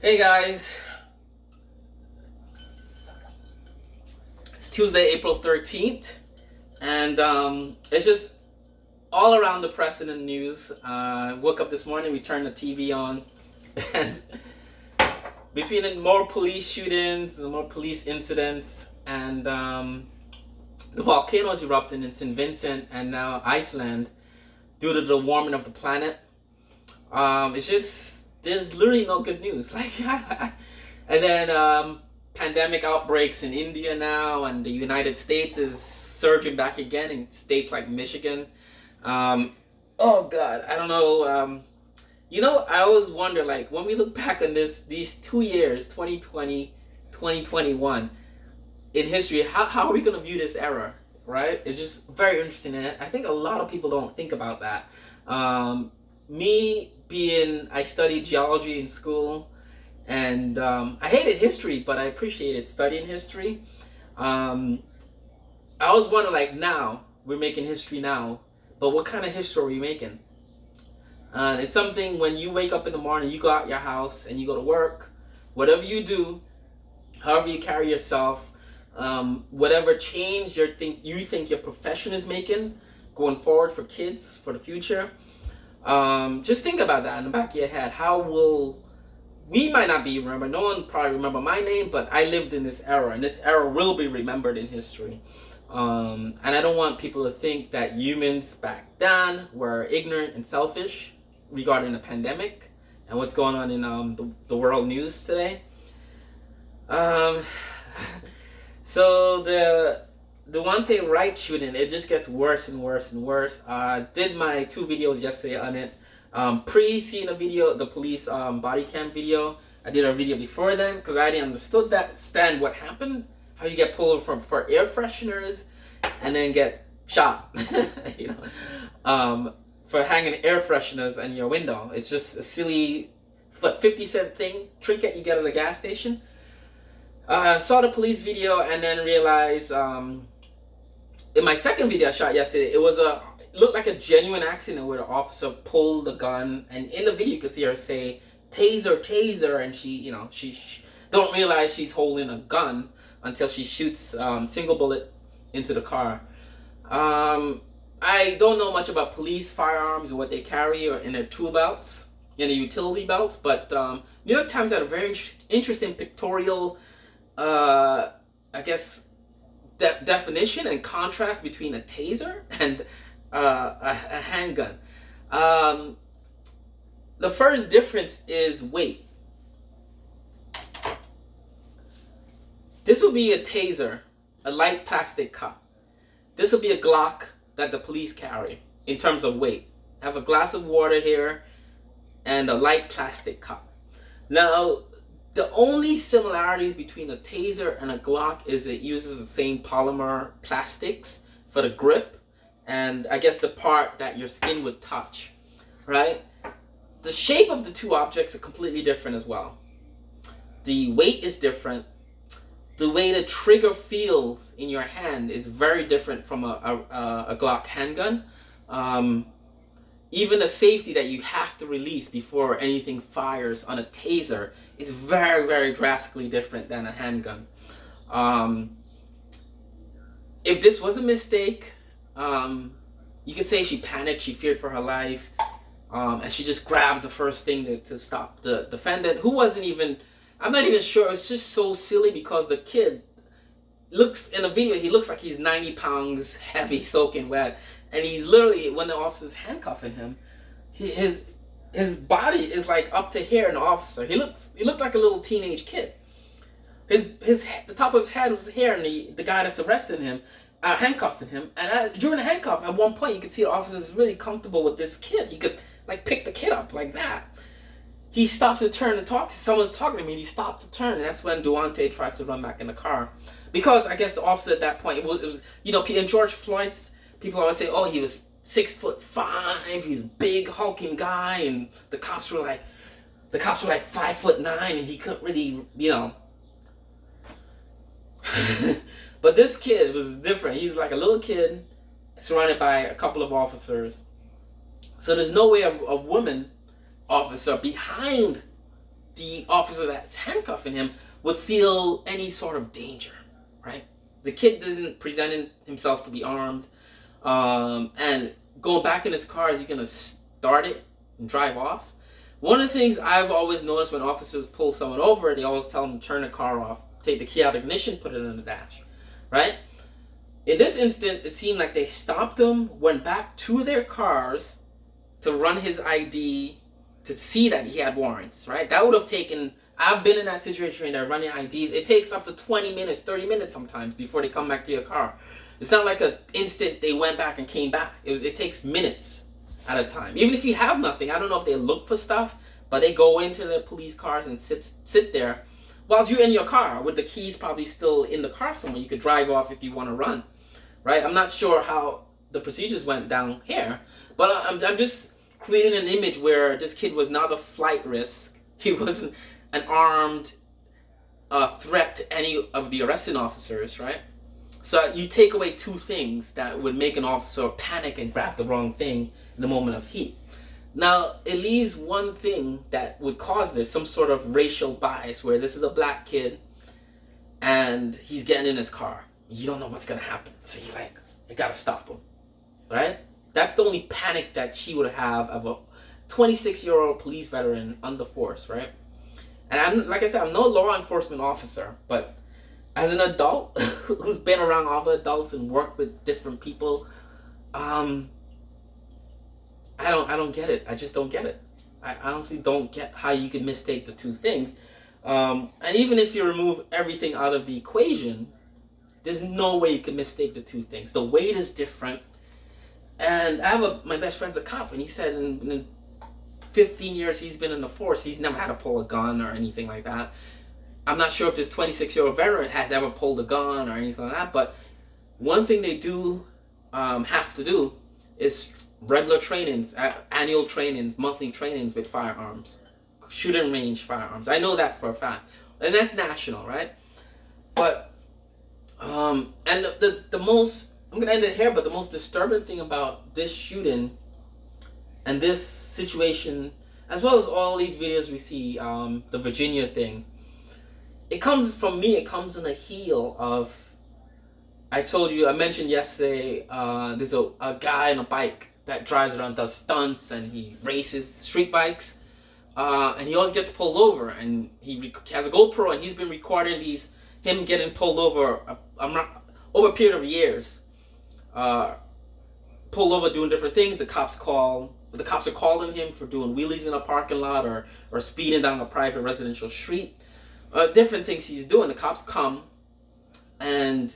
Hey guys, it's Tuesday, April 13th, and it's just all around the press and the news. Woke up this morning, we turned the TV on, and between the more police shootings, the more police incidents, and the volcanoes erupting in St. Vincent and now Iceland due to the warming of the planet, it's just, there's literally no good news. And then pandemic outbreaks in India now, and the United States is surging back again in states like Michigan. Oh God, I don't know. I always wonder, like, when we look back on these 2 years, 2020, 2021, in history, how are we gonna view this era, right? It's just very interesting, and I think a lot of people don't think about that. I studied geology in school, and I hated history, but I appreciated studying history. Um, I always wonder, like, now we're making history now, but what kind of history are we making? It's something when you wake up in the morning, you go out your house and you go to work, whatever you do, however you carry yourself, whatever change you think your profession is making going forward for kids for the future. Just think about that in the back of your head. How will we might not be remembered. No one probably remember my name, but I lived in this era, and this era will be remembered in history. And I don't want people to think that humans back then were ignorant and selfish regarding the pandemic and what's going on in the world news today. Um, so the Devontae Wright shooting, it just gets worse and worse and worse. Did my 2 videos yesterday on it. Seeing the police body cam video. I did a video before then because I didn't understand what happened. How you get pulled for air fresheners and then get shot, you know, for hanging air fresheners in your window. It's just a silly 50-cent trinket you get at a gas station. Saw the police video and then realized in my second video I shot yesterday, it looked like a genuine accident where the officer pulled the gun, and in the video you can see her say taser, taser, and she don't realize she's holding a gun until she shoots single bullet into the car. I don't know much about police firearms and what they carry or in their tool belts, in the utility belts, but New York Times had a very interesting pictorial I guess definition and contrast between a taser and a handgun. The first difference is weight. This will be a taser, a light plastic cup. This will be a Glock that the police carry in terms of weight. I have a glass of water here and a light plastic cup. Now, the only similarities between a taser and a Glock is it uses the same polymer plastics for the grip and I guess the part that your skin would touch, right? The shape of the two objects are completely different as well. The weight is different. The way the trigger feels in your hand is very different from a Glock handgun. Even the safety that you have to release before anything fires on a taser is very, very drastically different than a handgun. If this was a mistake, you could say she panicked, she feared for her life, and she just grabbed the first thing to stop the defendant, who wasn't even, I'm not even sure, it's just so silly because the kid looks, in the video, he looks like he's 90 pounds heavy, soaking wet, and he's literally, when the officer's handcuffing him, his body is like up to here in the officer. He looked like a little teenage kid. The top of his head was hair, and the guy that's arresting him, handcuffing him, and during the handcuff, at one point you could see the officer is really comfortable with this kid. He could like pick the kid up like that. He stops to turn and talk to someone's talking to me. And he stopped to turn, and that's when Devontae tries to run back in the car, because I guess the officer at that point it was in George Floyd's, people always say, oh, he was 6'5", he's a big hulking guy, and the cops were like 5'9", and he couldn't really, But this kid was different. He's like a little kid surrounded by a couple of officers. So there's no way a woman officer behind the officer that's handcuffing him would feel any sort of danger, right? The kid doesn't present himself to be armed, and going back in his car, is he gonna start it and drive off? One of the things I've always noticed when officers pull someone over, they always tell them to turn the car off, take the key out of the ignition, put it in the dash, right? In this instance, it seemed like they stopped him, went back to their cars to run his ID to see that he had warrants, right? That would have taken, I've been in that situation where they're running IDs. It takes up to 20 minutes, 30 minutes sometimes before they come back to your car. It's not like an instant they went back and came back. It takes minutes at a time. Even if you have nothing, I don't know if they look for stuff, but they go into their police cars and sit there whilst you're in your car with the keys probably still in the car somewhere. You could drive off if you want to run, right? I'm not sure how the procedures went down here, but I'm just creating an image where this kid was not a flight risk. He wasn't an armed threat to any of the arresting officers, right? So you take away two things that would make an officer panic and grab the wrong thing in the moment of heat. Now, it leaves one thing that would cause this, some sort of racial bias, where this is a black kid and he's getting in his car. You don't know what's going to happen. So you're like, you got to stop him, right? That's the only panic that she would have of a 26-year-old police veteran under force, right? And I'm, like I said, I'm no law enforcement officer, but as an adult who's been around other adults and worked with different people, I don't get it. I just don't get it. I honestly don't get how you can mistake the two things. And even if you remove everything out of the equation, there's no way you can mistake the two things. The weight is different. And I have my best friend's a cop, and he said in 15 years he's been in the force, he's never had to pull a gun or anything like that. I'm not sure if this 26-year-old veteran has ever pulled a gun or anything like that, but one thing they do have to do is regular trainings, annual trainings, monthly trainings with firearms, shooting range firearms. I know that for a fact, and that's national, right? But and the most, I'm gonna end it here, but the most disturbing thing about this shooting and this situation, as well as all these videos we see, the Virginia thing, it comes from me. It comes in the heel of, I mentioned yesterday, there's a guy on a bike that drives around, does stunts, and he races street bikes, and he always gets pulled over, and he has a GoPro, and he's been recording him getting pulled over over a period of years, pulled over doing different things. The cops are calling him for doing wheelies in a parking lot or speeding down a private residential street, different things he's doing. The cops come, and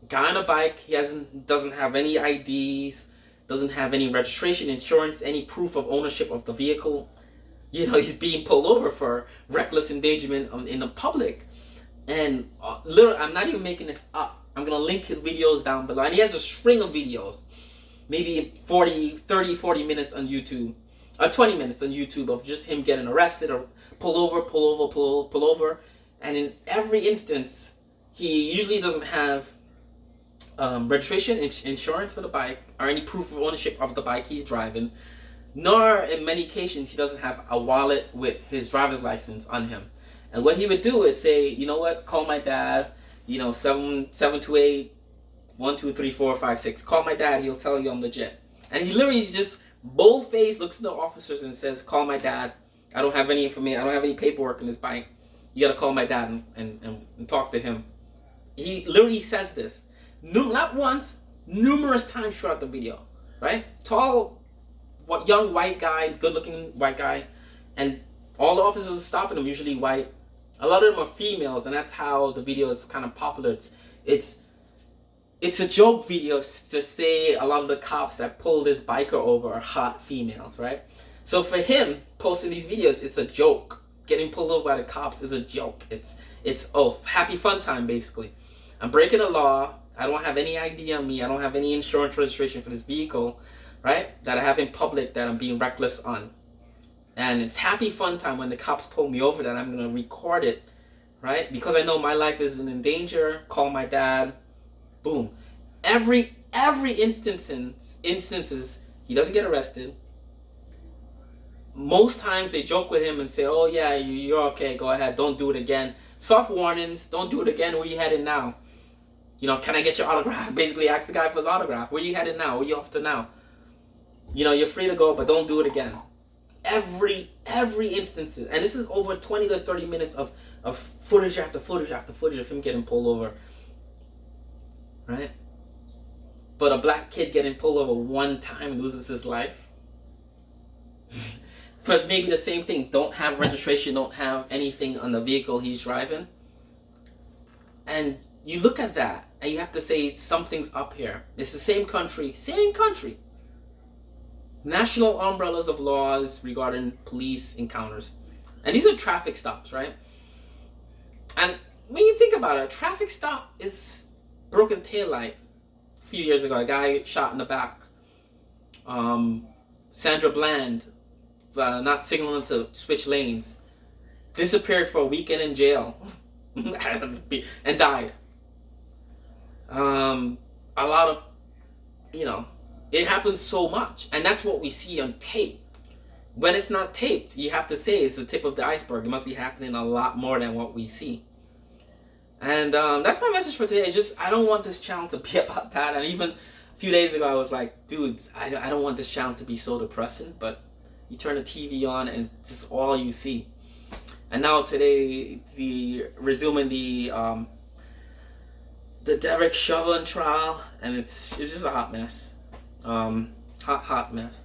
guy on a bike, he doesn't have any IDs, doesn't have any registration, insurance, any proof of ownership of the vehicle. He's being pulled over for reckless endangerment in the public. And literally, I'm not even making this up. I'm going to link his videos down below. And he has a string of videos, maybe 40 minutes on YouTube, 20 minutes on YouTube of just him getting arrested or pull over. And in every instance, he usually doesn't have registration, insurance for the bike, or any proof of ownership of the bike he's driving, nor in many occasions he doesn't have a wallet with his driver's license on him. And what he would do is say, you know what, call my dad, 728 123 call my dad, he'll tell you I'm legit. And he literally just bold-faced looks at the officers and says, call my dad, I don't have any information, I don't have any paperwork in this bike, you gotta call my dad and talk to him. He literally says this. Not once, numerous times throughout the video, right? Tall, young white guy, good-looking white guy, and all the officers are stopping him, usually white. A lot of them are females, and that's how the video is kind of popular. It's a joke video to say a lot of the cops that pull this biker over are hot females, right? So for him, posting these videos, it's a joke. Getting pulled over by the cops is a joke. It's happy fun time, basically. I'm breaking the law. I don't have any ID on me. I don't have any insurance registration for this vehicle, right? That I have in public that I'm being reckless on. And it's happy fun time when the cops pull me over that I'm going to record it, right? Because I know my life isn't in danger. Call my dad. Boom. Every instances, he doesn't get arrested. Most times they joke with him and say, "Oh yeah, you're okay. Go ahead. Don't do it again." Soft warnings. Don't do it again. Where you headed now? Can I get your autograph? Basically, ask the guy for his autograph. Where you headed now? Where you off to now? You're free to go, but don't do it again. Every instance, and this is over 20 to 30 minutes of footage after footage after footage of him getting pulled over, right? But a black kid getting pulled over one time loses his life. For maybe the same thing, don't have registration, don't have anything on the vehicle he's driving. And you look at that and you have to say something's up here. It's the same country. National umbrellas of laws regarding police encounters. And these are traffic stops, right? And when you think about it, a traffic stop is broken taillight. A few years ago, a guy shot in the back. Sandra Bland, not signaling to switch lanes, disappeared for a weekend in jail and died. A lot of, it happens so much, and that's what we see on tape. When it's not taped, you have to say it's the tip of the iceberg. It must be happening a lot more than what we see. And that's my message for today. It's just, I don't want this channel to be about that. And even a few days ago, I was like, dudes, I don't want this channel to be so depressing. But you turn the TV on, and it's just all you see. And now today, resuming the Derek Chauvin trial, and it's just a hot mess. Hot mess.